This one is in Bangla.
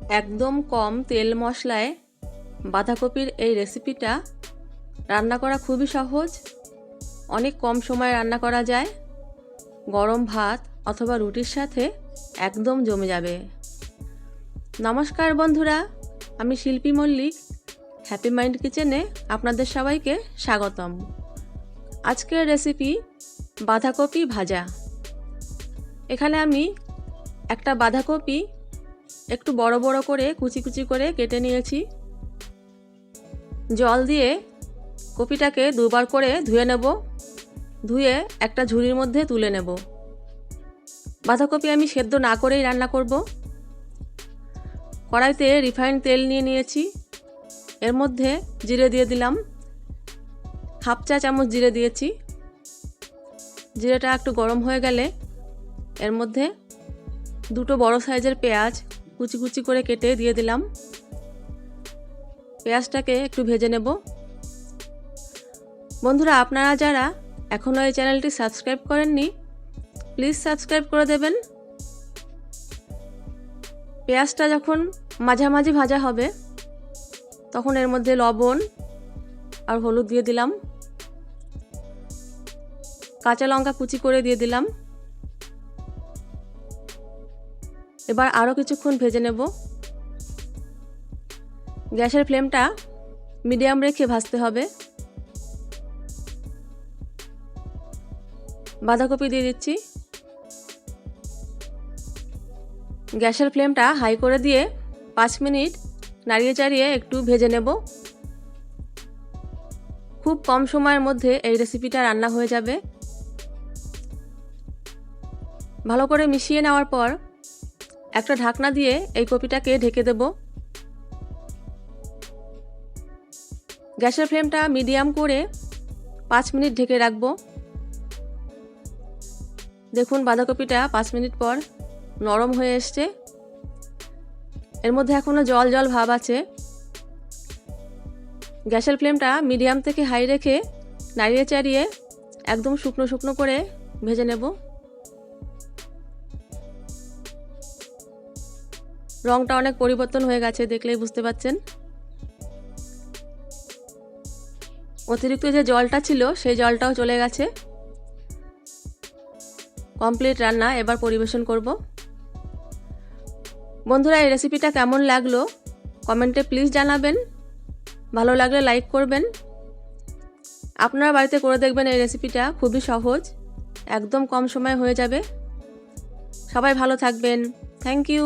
একদম কম তেল মশলায় বাঁধাকপির এই রেসিপিটা রান্না করা খুবই সহজ। অনেক কম সময়ে রান্না করা যায়। গরম ভাত অথবা রুটির সাথে একদম জমে যাবে। নমস্কার বন্ধুরা, আমি শিল্পী মল্লিক, হ্যাপি মাইন্ড কিচেনে আপনাদের সবাইকে স্বাগতম। আজকের রেসিপি বাঁধাকপি ভাজা। এখানে আমি একটা বাঁধাকপি একটু বড় বড় করে কুচি কুচি করে কেটে নিয়েছি। জল দিয়ে কপিটাকে দুবার করে ধুয়ে নেব। ধুয়ে একটা ঝুড়ির মধ্যে তুলে নেব। বাঁধাকপি আমি সেদ্ধ না করেই রান্না করব। কড়াইতে রিফাইন্ড তেল নিয়ে নিয়েছি। এর মধ্যে জিরে দিয়ে দিলাম, হাফ চা চামচ জিরে দিয়েছি। জিরেটা একটু গরম হয়ে গেলে এর মধ্যে দুটো বড় সাইজের পেঁয়াজ কুচি কুচি করে কেটে দিয়ে দিলাম। পেঁয়াজটাকে একটু ভেজে নেব। বন্ধুরা, আপনারা যারা এখনও এই চ্যানেলটি সাবস্ক্রাইব করেননি, প্লিজ সাবস্ক্রাইব করে দেবেন। পেঁয়াজটা যখন মাঝামাঝি ভাজা হবে তখন এর মধ্যে লবণ আর হলুদ দিয়ে দিলাম। কাঁচা লঙ্কা কুচি করে দিয়ে দিলাম। এবার আরও কিছুক্ষণ ভেজে নেব। গ্যাসের ফ্লেমটা মিডিয়াম রেখে ভাজতে হবে। বাঁধাকপি দিয়ে দিচ্ছি। গ্যাসের ফ্লেমটা হাই করে দিয়ে 5 মিনিট নাড়িয়ে চাড়িয়ে একটু ভেজে নেব। খুব কম সময়ের মধ্যে এই রেসিপিটা রান্না হয়ে যাবে। ভালো করে মিশিয়ে নেওয়ার পর একটা ঢাকনা দিয়ে এই কপিটাকে ঢেকে দেব। গ্যাসের ফ্লেমটা মিডিয়াম করে 5 মিনিট ঢেকে রাখবো। দেখুন, বাঁধাকপিটা 5 মিনিট পর নরম হয়ে এসছে। এর মধ্যে এখনো জল জল ভাব আছে। গ্যাসের ফ্লেমটা মিডিয়াম থেকে হাই রেখে নাড়িয়ে চাড়িয়ে একদম শুকনো শুকনো করে ভেজে নেব। রংটা অনেক পরিবর্তন হয়ে গেছে, দেখলেই বুঝতে পাচ্ছেন। অতিরিক্ত যে জলটা ছিল সেই জলটাও চলে গেছে। কমপ্লিট রান্না। এবার পরিবেশন করব। বন্ধুরা, এই রেসিপিটা কেমন লাগলো কমেন্টে প্লিজ জানাবেন। ভালো লাগলে লাইক করবেন। আপনারা বাড়িতে করে দেখবেন। এই রেসিপিটা খুবই সহজ, একদম কম সময়ে হয়ে যাবে। সবাই ভালো থাকবেন। Thank you.